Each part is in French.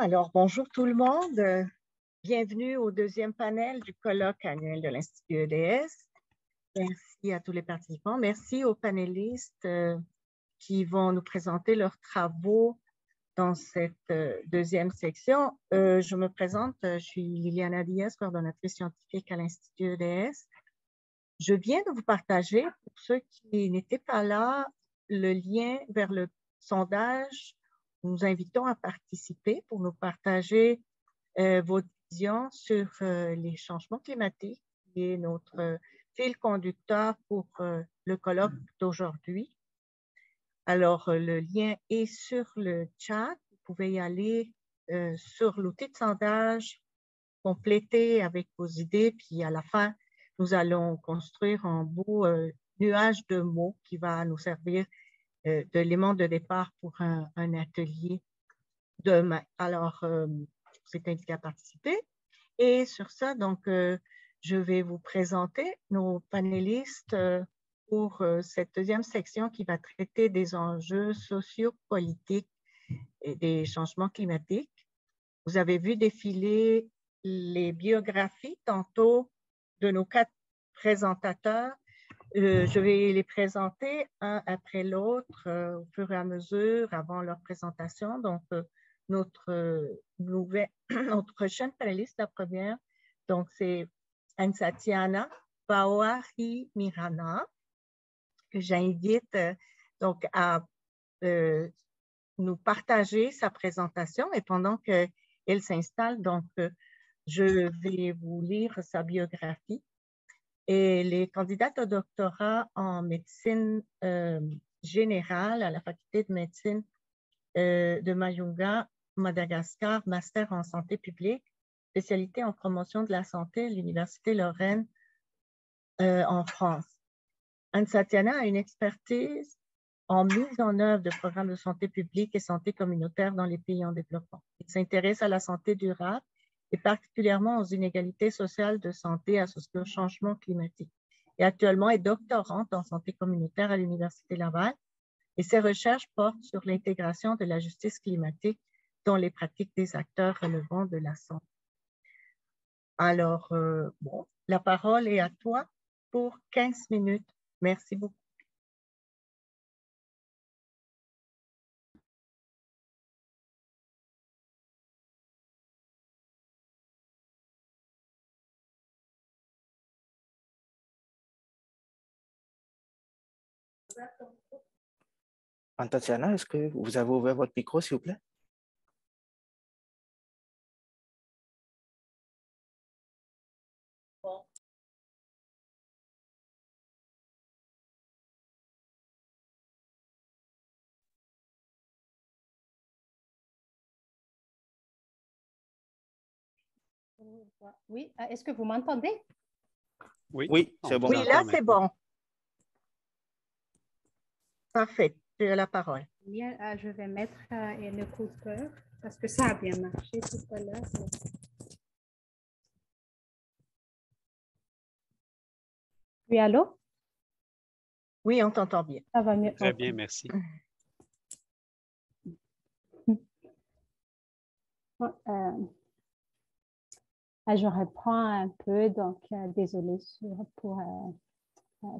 Alors bonjour tout le monde. Bienvenue au deuxième panel du colloque annuel de l'Institut EDS. Merci à tous les participants. Merci aux panélistes qui vont nous présenter leurs travaux dans cette deuxième section. Je me présente, je suis Liliana Diaz, coordonnatrice scientifique à l'Institut EDS. Je viens de vous partager, pour ceux qui n'étaient pas là, le lien vers le sondage. Nous vous invitons à participer pour nous partager vos visions sur les changements climatiques, qui est notre fil conducteur pour le colloque d'aujourd'hui. Alors, le lien est sur le chat. Vous pouvez y aller sur l'outil de sondage, compléter avec vos idées, puis à la fin, nous allons construire un beau nuage de mots qui va nous servir d'élément de départ pour un atelier demain. Alors, vous êtes invité à participer. Et sur ça, donc, je vais vous présenter nos panélistes pour cette deuxième section qui va traiter des enjeux sociopolitiques et des changements climatiques. Vous avez vu défiler les biographies tantôt de nos 4 présentateurs. Je vais les présenter un après l'autre au fur et à mesure avant leur présentation. Donc, notre prochaine panéliste, la première, donc c'est Ansatiana Pauahi-Mirana, que j'invite donc à nous partager sa présentation. Et pendant qu'elle s'installe, donc je vais vous lire sa biographie. Et les candidates au doctorat en médecine générale à la faculté de médecine de Mayunga, Madagascar, master en santé publique, spécialité en promotion de la santé à l'Université Lorraine en France. Ansatiana a une expertise en mise en œuvre de programmes de santé publique et santé communautaire dans les pays en développement. Il s'intéresse à la santé durable et particulièrement aux inégalités sociales de santé associées au changement climatique. Et actuellement est doctorante en santé communautaire à l'Université Laval et ses recherches portent sur l'intégration de la justice climatique dans les pratiques des acteurs relevant de la santé. Alors, bon, la parole est à toi pour 15 minutes. Merci beaucoup. Ansatiana, est-ce que vous avez ouvert votre micro, s'il vous plaît? Bon. Oui, est-ce que vous m'entendez? Oui, c'est bon. Oui, là, c'est bon. Parfait, tu as la parole. Bien, je vais mettre un écouteur parce que ça a bien marché tout à l'heure. Oui, allô? Oui, on t'entend bien. Ça va mieux. Très bien, merci. Je reprends un peu, donc désolée pour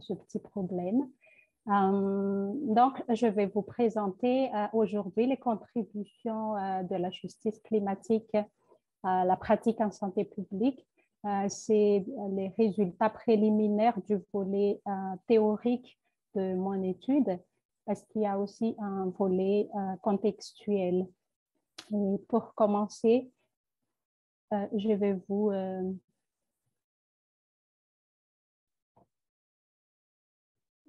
ce petit problème. Donc, je vais vous présenter aujourd'hui les contributions de la justice climatique à la pratique en santé publique. C'est les résultats préliminaires du volet théorique de mon étude, parce qu'il y a aussi un volet contextuel. Et pour commencer, je vais vous...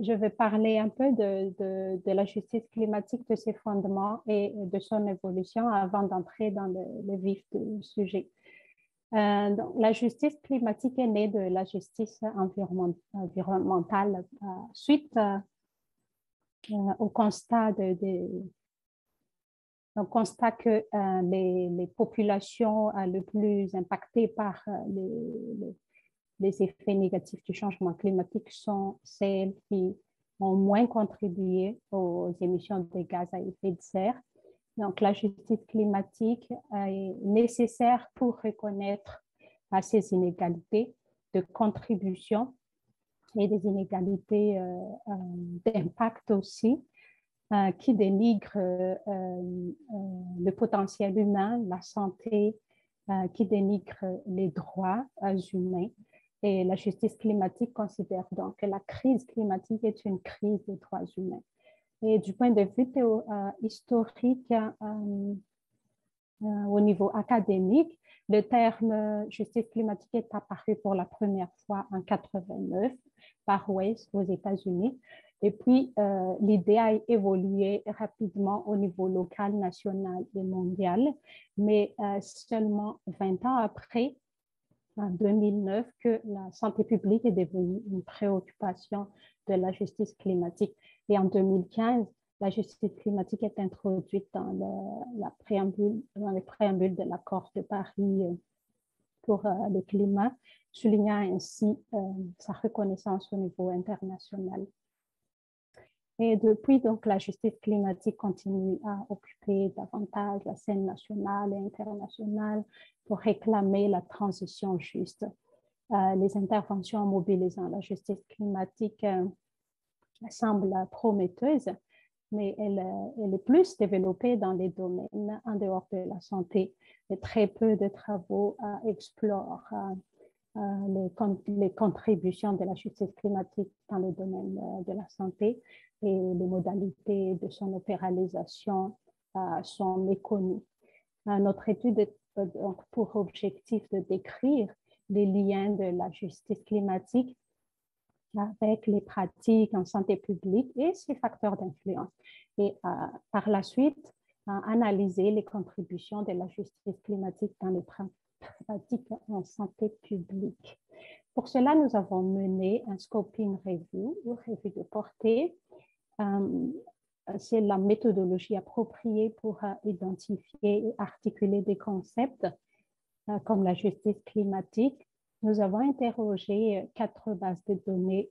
Je vais parler un peu de la justice climatique, de ses fondements et de son évolution avant d'entrer dans le vif du sujet. Donc, la justice climatique est née de la justice environnementale suite au constat que les populations les plus impactées par les effets négatifs du changement climatique sont celles qui ont moins contribué aux émissions de gaz à effet de serre. Donc, la justice climatique est nécessaire pour reconnaître ces inégalités de contribution et des inégalités d'impact aussi, qui dénigrent le potentiel humain, la santé, qui dénigrent les droits humains. Et la justice climatique considère donc que la crise climatique est une crise des droits humains. Et du point de vue historique, au niveau académique, le terme justice climatique est apparu pour la première fois en 1989 par Weiss aux États-Unis. Et puis, l'idée a évolué rapidement au niveau local, national et mondial. Mais seulement 20 ans après, en 2009, que la santé publique est devenue une préoccupation de la justice climatique. Et en 2015, la justice climatique est introduite dans le préambule de l'accord de Paris pour le climat, soulignant ainsi sa reconnaissance au niveau international. Et depuis, donc, la justice climatique continue à occuper davantage la scène nationale et internationale pour réclamer la transition juste. Les interventions mobilisant la justice climatique semblent prometteuses, mais elle est plus développée dans les domaines en dehors de la santé. Et très peu de travaux explorent les contributions de la justice climatique dans le domaine de la santé, et les modalités de son opéralisation sont méconnues. Notre étude a donc pour objectif de décrire les liens de la justice climatique avec les pratiques en santé publique et ses facteurs d'influence. Et par la suite, analyser les contributions de la justice climatique dans les pratiques en santé publique. Pour cela, nous avons mené un scoping review, ou revue de portée. C'est la méthodologie appropriée pour identifier et articuler des concepts comme la justice climatique. Nous avons interrogé 4 bases de données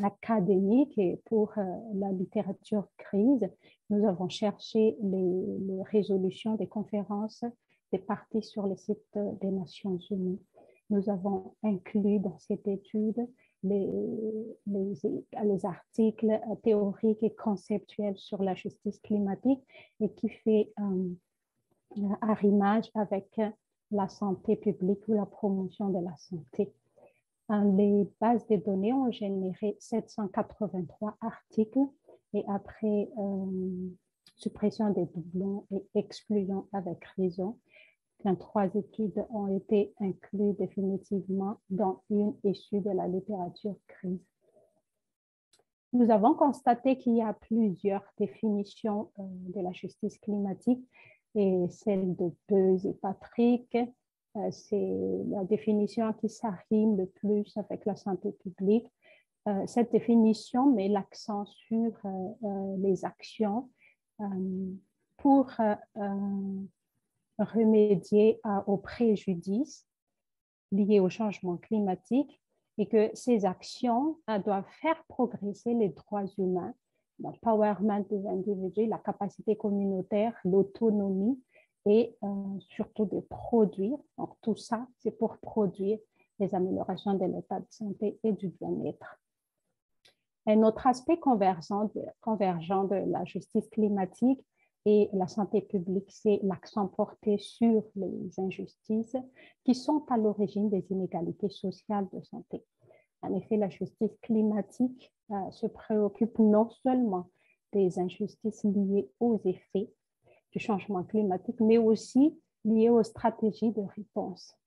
académiques, et pour la littérature crise, nous avons cherché les résolutions des conférences des parties sur le site des Nations Unies. Nous avons inclus dans cette étude les articles théoriques et conceptuels sur la justice climatique et qui fait arrimage avec la santé publique ou la promotion de la santé. Les bases de données ont généré 783 articles, et après suppression des doublons et exclusion avec raison, 3 études ont été incluses définitivement, dont une issue de la littérature crise. Nous avons constaté qu'il y a plusieurs définitions de la justice climatique, et celle de Beuys et Patrick, c'est la définition qui s'arrime le plus avec la santé publique. Cette définition met l'accent sur les actions pour remédier aux préjudices liés au changement climatique, et que ces actions doivent faire progresser les droits humains, l'empowerment des individus, la capacité communautaire, l'autonomie, et surtout de produire. Donc tout ça, c'est pour produire les améliorations de l'état de santé et du bien-être. Un autre aspect convergent de la justice climatique et la santé publique, c'est l'accent porté sur les injustices qui sont à l'origine des inégalités sociales de santé. En effet, la justice climatique se préoccupe non seulement des injustices liées aux effets du changement climatique, mais aussi liées aux stratégies de réponse.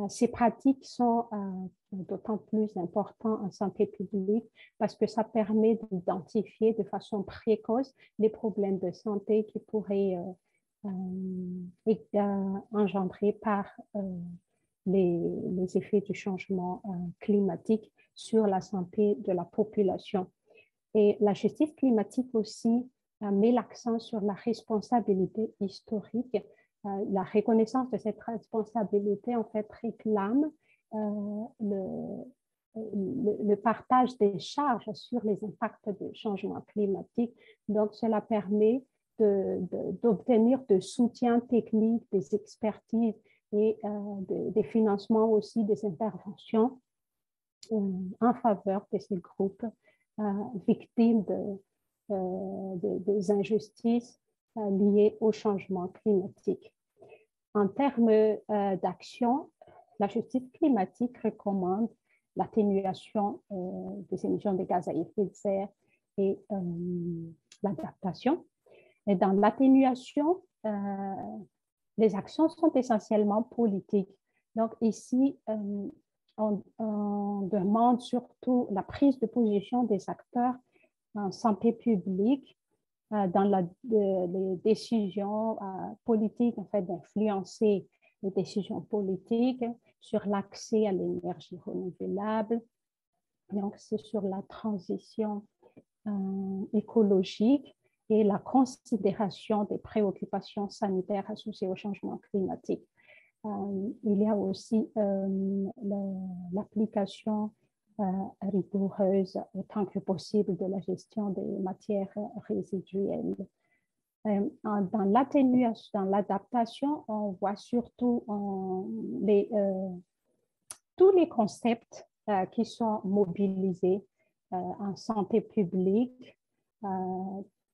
Ces pratiques sont d'autant plus importantes en santé publique parce que ça permet d'identifier de façon précoce les problèmes de santé qui pourraient être engendrés par les effets du changement climatique sur la santé de la population. Et la justice climatique aussi met l'accent sur la responsabilité historique. La reconnaissance de cette responsabilité en fait réclame le partage des charges sur les impacts du changement climatique. Donc, cela permet d'obtenir de soutien technique, des expertises et des financements aussi, des interventions en faveur de ces groupes victimes des injustices liées au changement climatique. En termes d'action, la justice climatique recommande l'atténuation des émissions de gaz à effet de serre et l'adaptation. Et dans l'atténuation, les actions sont essentiellement politiques. Donc ici, on demande surtout la prise de position des acteurs en santé publique dans les décisions politiques, en fait, d'influencer les décisions politiques sur l'accès à l'énergie renouvelable. Donc, c'est sur la transition écologique et la considération des préoccupations sanitaires associées au changement climatique. Il y a aussi l'application rigoureuse autant que possible de la gestion des matières résiduelles. Dans l'atténuation, dans l'adaptation, on voit surtout tous les concepts qui sont mobilisés en santé publique,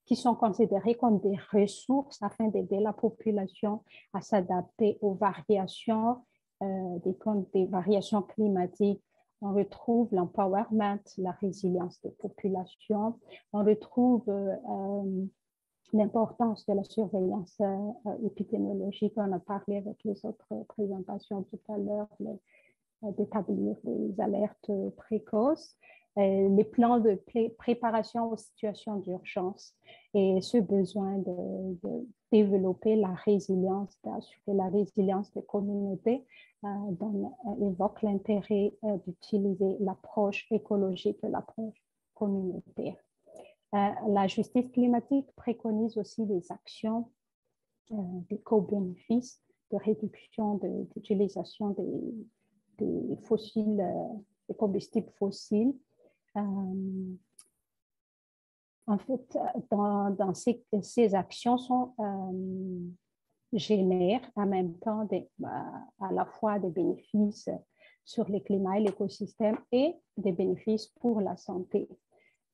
qui sont considérés comme des ressources afin d'aider la population à s'adapter aux variations, des variations climatiques. On retrouve l'empowerment, la résilience des populations. On retrouve l'importance de la surveillance épidémiologique. On a parlé avec les autres présentations tout à l'heure, d'établir des alertes précoces, les plans de préparation aux situations d'urgence et ce besoin de développer la résilience, d'assurer la résilience des communautés, évoque l'intérêt d'utiliser l'approche écologique et l'approche communautaire. La justice climatique préconise aussi des actions des co-bénéfices, de réduction d'utilisation des fossiles, des combustibles fossiles. En fait, dans ces actions génèrent en même temps à la fois des bénéfices sur le climat et l'écosystème et des bénéfices pour la santé.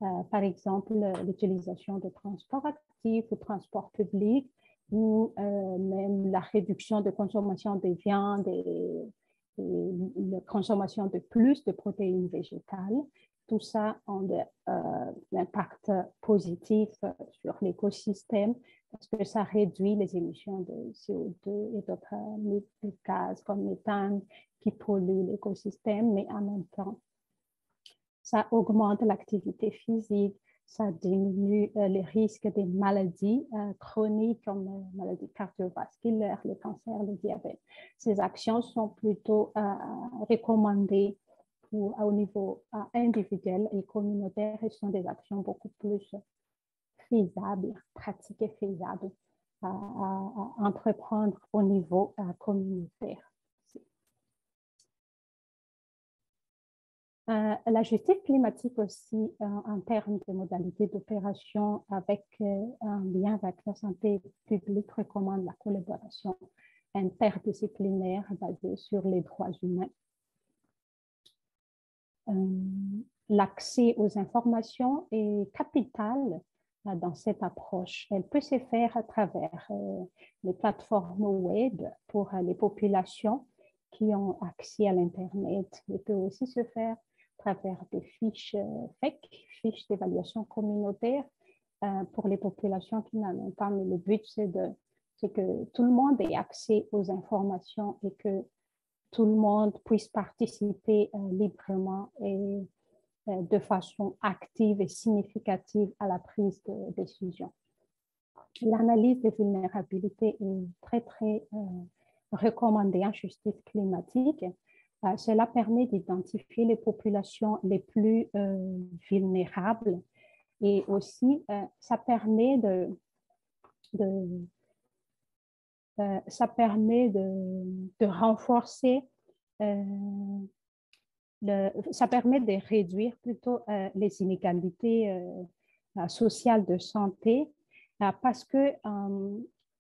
Par exemple, l'utilisation de transports actifs ou transports publics ou même la réduction de consommation de viande et la consommation de plus de protéines végétales. Tout ça a un impact positif sur l'écosystème parce que ça réduit les émissions de CO2 et d'autres gaz comme méthane qui polluent l'écosystème, mais en même temps, ça augmente l'activité physique, ça diminue les risques des maladies chroniques comme maladies cardiovasculaires, le cancer, le diabète. Ces actions sont plutôt recommandées au niveau individuel et communautaire et sont des actions beaucoup plus faisables, pratiques et faisables à entreprendre au niveau communautaire. La justice climatique aussi, en termes de modalités d'opération avec un lien avec la santé publique, recommande la collaboration interdisciplinaire basée sur les droits humains. L'accès aux informations est capital dans cette approche. Elle peut se faire à travers les plateformes web pour les populations qui ont accès à l'Internet. Elle peut aussi se faire à travers des fiches FEC, fiches d'évaluation communautaire pour les populations qui n'en ont pas. Mais le but, c'est que tout le monde ait accès aux informations et que tout le monde puisse participer librement et de façon active et significative à la prise de décision. L'analyse des vulnérabilités est très, très recommandée en justice climatique. Cela permet d'identifier les populations les plus vulnérables et aussi ça permet de renforcer ça permet de réduire plutôt les inégalités sociales de santé parce que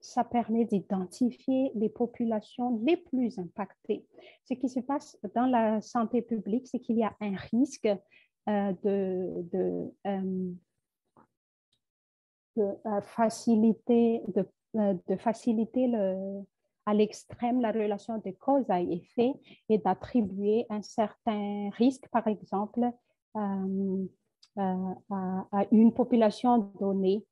ça permet d'identifier les populations les plus impactées. Ce qui se passe dans la santé publique, c'est qu'il y a un risque de faciliter à l'extrême la relation de cause à effet et d'attribuer un certain risque, par exemple, à une population donnée.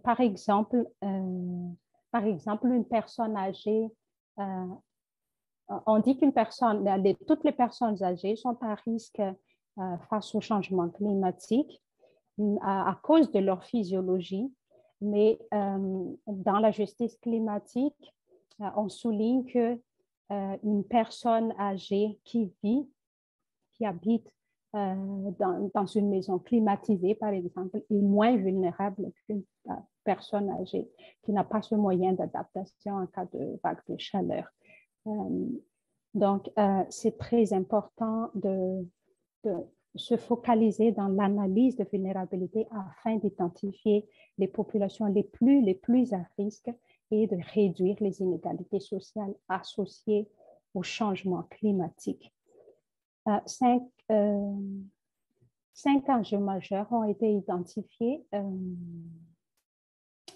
Par exemple, une personne âgée, on dit toutes les personnes âgées sont à risque face au changement climatique à cause de leur physiologie, mais dans la justice climatique, on souligne que une personne âgée qui habite dans une maison climatisée, par exemple, est moins vulnérable qu'une personne âgée qui n'a pas ce moyen d'adaptation en cas de vague de chaleur. Donc, c'est très important de se focaliser dans l'analyse de vulnérabilité afin d'identifier les populations les plus à risque et de réduire les inégalités sociales associées au changement climatique. 5 enjeux majeurs ont été identifiés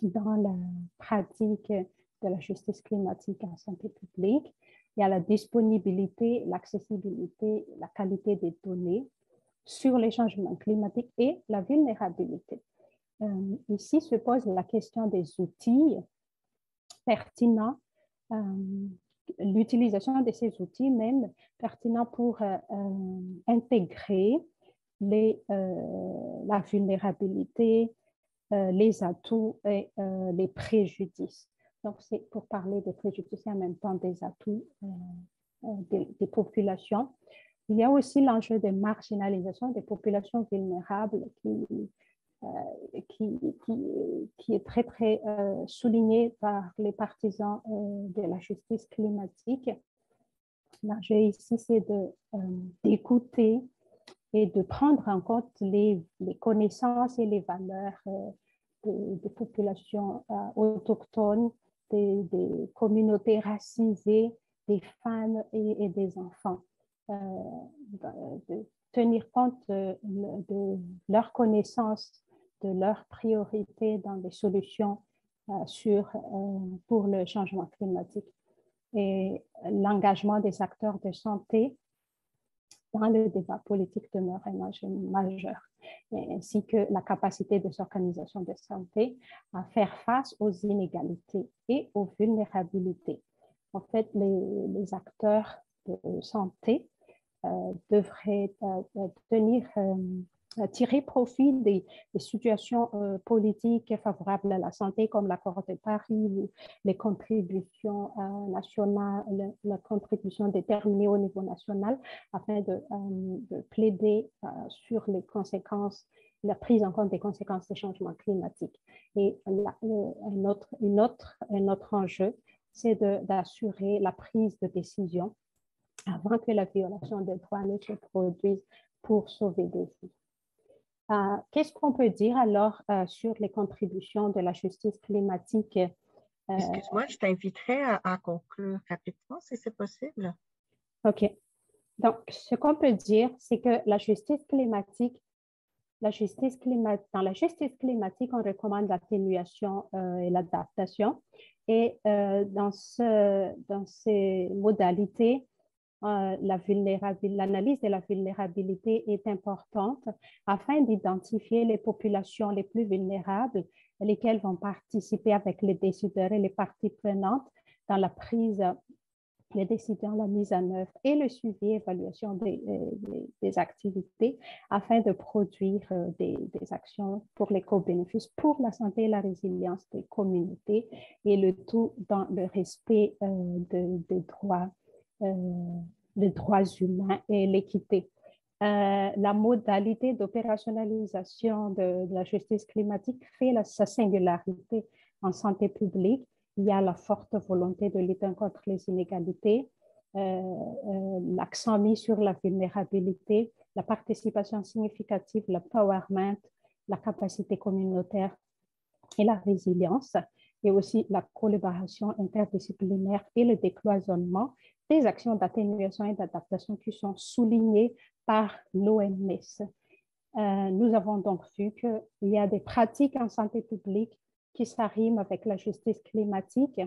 dans la pratique de la justice climatique en santé publique. Il y a la disponibilité, l'accessibilité, la qualité des données sur les changements climatiques et la vulnérabilité. Ici se pose la question des outils pertinents, l'utilisation de ces outils même pertinents pour intégrer la vulnérabilité, les atouts et les préjudices. Donc, c'est pour parler des préjudices et en même temps des atouts des populations. Il y a aussi l'enjeu de marginalisation des populations vulnérables qui est très, très souligné par les partisans de la justice climatique. L'enjeu ici, c'est d'écouter et de prendre en compte les connaissances et les valeurs des populations autochtones, des communautés racisées, des femmes et des enfants. De tenir compte de leurs connaissances, de leurs priorités dans les solutions pour le changement climatique. Et l'engagement des acteurs de santé dans le débat politique demeure un enjeu majeur, ainsi que la capacité des organisations de santé à faire face aux inégalités et aux vulnérabilités. En fait, les acteurs de santé devraient tirer profit des situations politiques favorables à la santé, comme l'accord de Paris ou les contributions nationales, la contribution déterminée au niveau national, afin de plaider sur les conséquences, la prise en compte des conséquences des changements climatiques. Et un autre enjeu, c'est d'assurer la prise de décision avant que la violation des droits ne se produise pour sauver des vies. Qu'est-ce qu'on peut dire alors sur les contributions de la justice climatique? Excuse-moi, je t'inviterai à conclure rapidement, si c'est possible. OK. Donc, ce qu'on peut dire, c'est que dans la justice climatique, on recommande l'atténuation et l'adaptation. Et dans ces modalités, l'analyse de la vulnérabilité est importante afin d'identifier les populations les plus vulnérables, lesquelles vont participer avec les décideurs et les parties prenantes dans la prise des décisions, la mise en œuvre et le suivi et évaluation des activités afin de produire des actions pour les co-bénéfices, pour la santé et la résilience des communautés, et le tout dans le respect des droits humains et l'équité. La modalité d'opérationnalisation de la justice climatique fait sa singularité en santé publique. Il y a la forte volonté de lutter contre les inégalités, l'accent mis sur la vulnérabilité, la participation significative, l'empowerment, la capacité communautaire et la résilience, et aussi la collaboration interdisciplinaire et le décloisonnement des actions d'atténuation et d'adaptation qui sont soulignées par l'OMS. Nous avons donc vu qu'il y a des pratiques en santé publique qui s'arriment avec la justice climatique.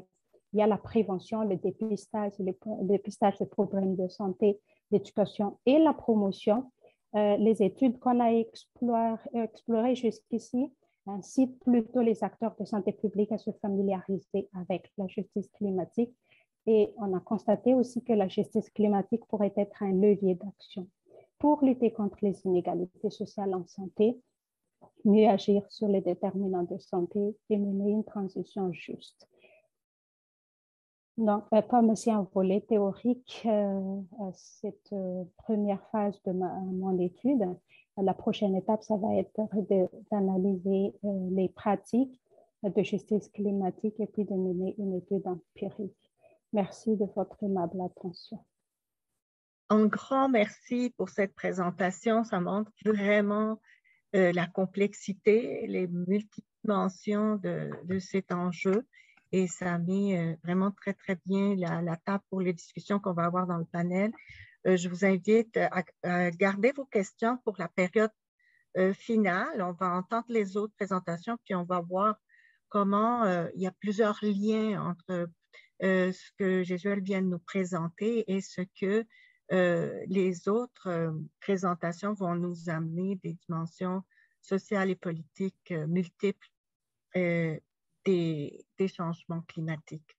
Il y a la prévention, le dépistage des problèmes de santé, l'éducation et la promotion. Les études qu'on a explorées jusqu'ici incitent plutôt les acteurs de santé publique à se familiariser avec la justice climatique. Et on a constaté aussi que la justice climatique pourrait être un levier d'action pour lutter contre les inégalités sociales en santé, mieux agir sur les déterminants de santé et mener une transition juste. Donc, comme c'est un volet théorique, cette première phase de mon étude, la prochaine étape, ça va être d'analyser les pratiques de justice climatique et puis de mener une étude empirique. Merci de votre aimable attention. Un grand merci pour cette présentation. Ça montre vraiment la complexité, les multidimensions de cet enjeu. Et ça met vraiment très, très bien la table pour les discussions qu'on va avoir dans le panel. Je vous invite à garder vos questions pour la période finale. On va entendre les autres présentations, puis on va voir comment il y a plusieurs liens entre ce que Jésuel vient de nous présenter et ce que les autres présentations vont nous amener des dimensions sociales et politiques multiples des changements climatiques.